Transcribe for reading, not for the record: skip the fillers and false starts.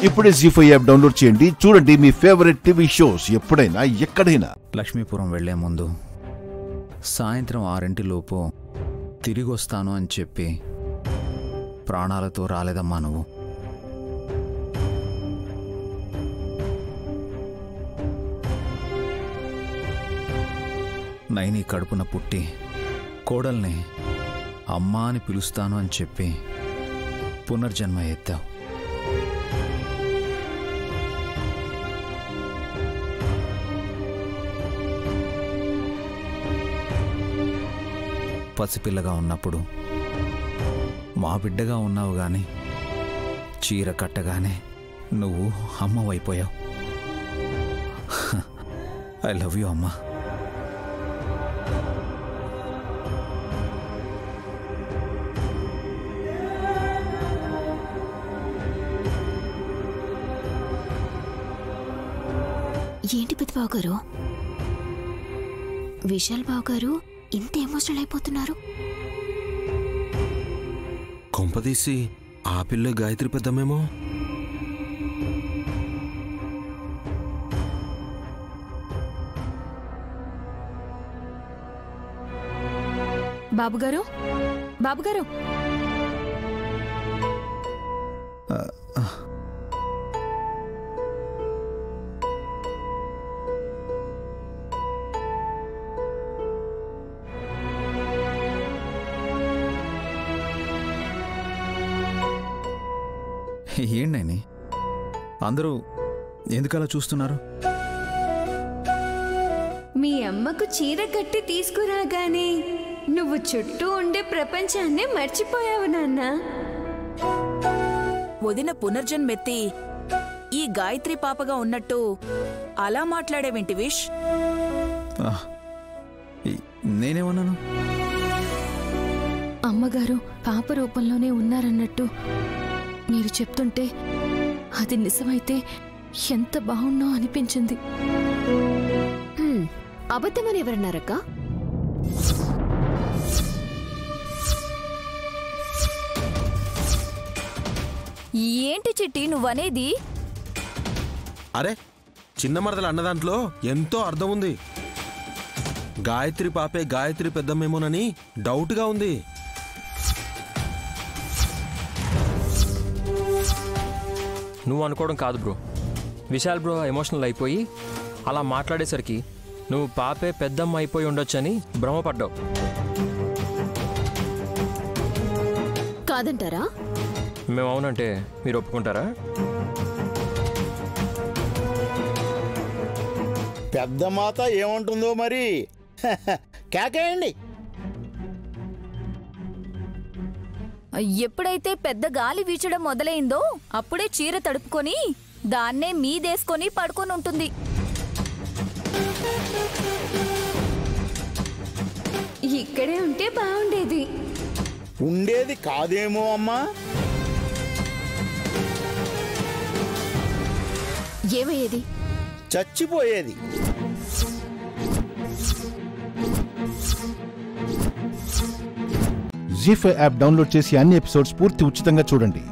ఇప్పుడే జీ5 app download చేయండి. చూడండి మీ ఫేవరెట్ టీవీ షోస్ ఎప్పుడైనా ఎక్కడైనా. లక్ష్మీపురం వెళ్లే ముందు సాయంత్రం 6 తిరిగి వస్తాను అని చెప్పి ప్రాణాలతో రాలేదమ్మా నువ్వు. నైని కడుపున పుట్టి కోడల్ని అమ్మా అని పిలుస్తాను అని చెప్పి పునర్జన్మ ఎత్తావు. పసిపిల్లగా ఉన్నప్పుడు మా బిడ్డగా ఉన్నావు గాని చీర కట్టగానే నువ్వు అమ్మవైపోయావు. ఐ లవ్ యూ అమ్మా. ఏంటి పెద్దబాబు గారు, విశాల్ బాబు గారు ఇంత ఎమోషనల్ అయిపోతున్నారు? కొంపదీసి ఆ పిల్ల గాయత్రి పెద్దమేమో. బాబుగారు, బాబుగారు, ఏంటని అందరూ ఎందుకలా చూస్తున్నారు? మీ అమ్మకు చీర కట్టి తీసుకురాగానే నువ్వు చుట్టూ ఉండే ప్రపంచాన్నే మర్చిపోయావు నాన్న. వదిన పునర్జన్మెత్తి ఈ గాయత్రి పాపగా ఉన్నట్టు అలా మాట్లాడేవేంటి విష్? నేనేమన్నాను? అమ్మగారు పాప రూపంలోనే ఉన్నారన్నట్టు మీరు చెప్తుంటే అది నిజమైతే ఎంత బాగుందో అనిపించింది. అబద్ధమని ఎవరన్నారక్క? ఏంటి చిట్టి నువ్వనేది? అరే చిన్న మరదలు అన్నదాంట్లో ఎంతో అర్థం ఉంది. గాయత్రి పాపే గాయత్రి పెద్దమేమోనని డౌట్గా ఉంది. నువ్వు అనుకోవడం కాదు బ్రో, విశాల్ బ్రో ఎమోషనల్ అయిపోయి అలా మాట్లాడేసరికి నువ్వు పాపే పెద్దమ్మ అయిపోయి ఉండొచ్చని భ్రమపడ్డావు. కాదంటారా? మేము అవునంటే మీరు ఒప్పుకుంటారా? పెద్ద మాత ఏమంటుందో మరి కేకేయండి. ఎప్పుడైతే పెద్ద గాలి వీచడం మొదలైందో అప్పుడే చీర తడుపుకొని దాన్నే మీదేసుకొని పడుకొని ఉంటుంది. ఇక్కడే ఉంటే బాగుండేది. ఉండేది కాదేమో అమ్మా. ఏమయ్యేది? చచ్చిపోయేది. జీ5 యాప్ డౌన్లోడ్ చేసి అన్ని ఎపిసోడ్స్ పూర్తి ఉచితంగా చూడండి.